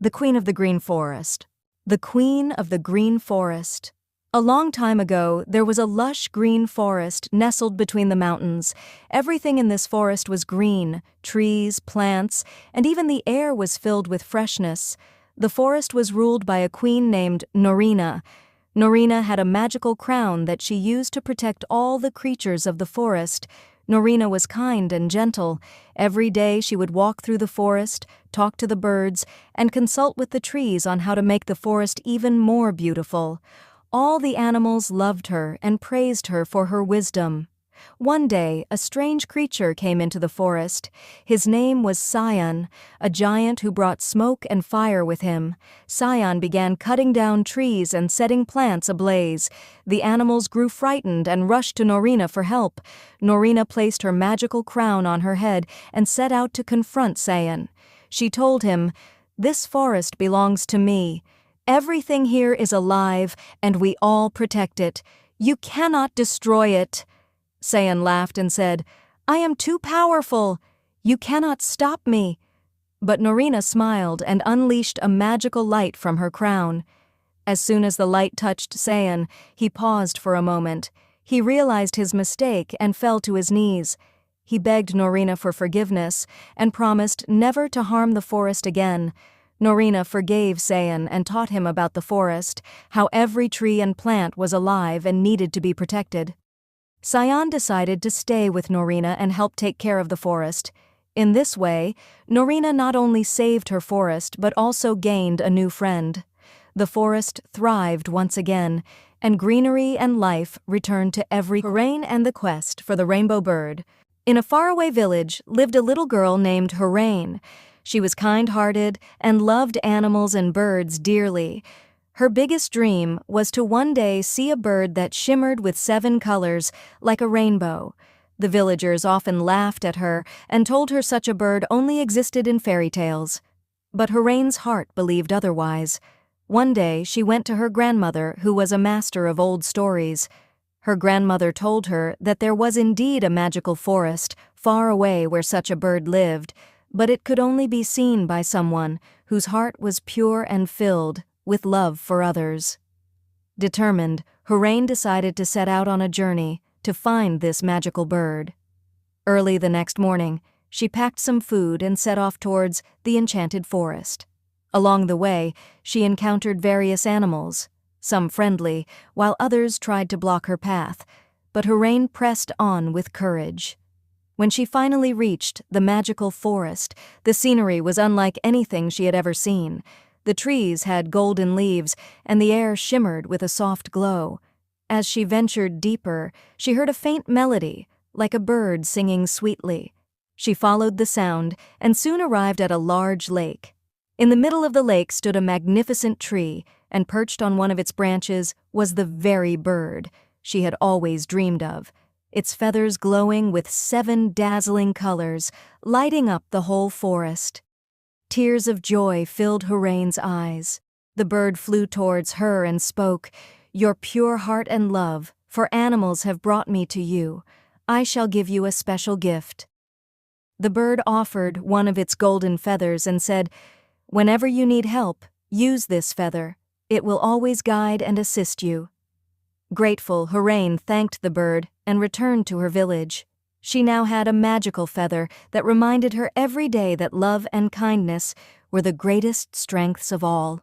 The Queen of the Green Forest. The Queen of the Green Forest. A long time ago, there was a lush green forest nestled between the mountains. Everything in this forest was green, trees, plants, and even the air was filled with freshness. The forest was ruled by a queen named Norina. Norina had a magical crown that she used to protect all the creatures of the forest. Norina was kind and gentle. Every day she would walk through the forest, talk to the birds, and consult with the trees on how to make the forest even more beautiful. All the animals loved her and praised her for her wisdom. One day, a strange creature came into the forest. His name was Scion, a giant who brought smoke and fire with him. Scion began cutting down trees and setting plants ablaze. The animals grew frightened and rushed to Norina for help. Norina placed her magical crown on her head and set out to confront Scion. She told him, "This forest belongs to me. Everything here is alive, and we all protect it. You cannot destroy it." Scion laughed and said, "I am too powerful. You cannot stop me." But Norina smiled and unleashed a magical light from her crown. As soon as the light touched Scion, he paused for a moment. He realized his mistake and fell to his knees. He begged Norina for forgiveness and promised never to harm the forest again. Norina forgave Scion and taught him about the forest, how every tree and plant was alive and needed to be protected. Scion decided to stay with Norina and help take care of the forest. In this way, Norina not only saved her forest but also gained a new friend. The forest thrived once again, and greenery and life returned to every Hoorain and the quest for the rainbow bird. In a faraway village lived a little girl named Hoorain. She was kind-hearted and loved animals and birds dearly. Her biggest dream was to one day see a bird that shimmered with 7 colors, like a rainbow. The villagers often laughed at her and told her such a bird only existed in fairy tales. But Hoorain's heart believed otherwise. One day she went to her grandmother, who was a master of old stories. Her grandmother told her that there was indeed a magical forest far away where such a bird lived, but it could only be seen by someone whose heart was pure and filled with love for others. Determined, Hoorain decided to set out on a journey to find this magical bird. Early the next morning, she packed some food and set off towards the enchanted forest. Along the way, she encountered various animals, some friendly, while others tried to block her path, but Hoorain pressed on with courage. When she finally reached the magical forest, the scenery was unlike anything she had ever seen. The trees had golden leaves, and the air shimmered with a soft glow. As she ventured deeper, she heard a faint melody, like a bird singing sweetly. She followed the sound and soon arrived at a large lake. In the middle of the lake stood a magnificent tree, and perched on one of its branches was the very bird she had always dreamed of, its feathers glowing with 7 dazzling colors, lighting up the whole forest. Tears of joy filled Hoorain's eyes. The bird flew towards her and spoke, "Your pure heart and love for animals have brought me to you. I shall give you a special gift." The bird offered one of its golden feathers and said, "Whenever you need help, use this feather. It will always guide and assist you." Grateful, Hoorain thanked the bird and returned to her village. She now had a magical feather that reminded her every day that love and kindness were the greatest strengths of all.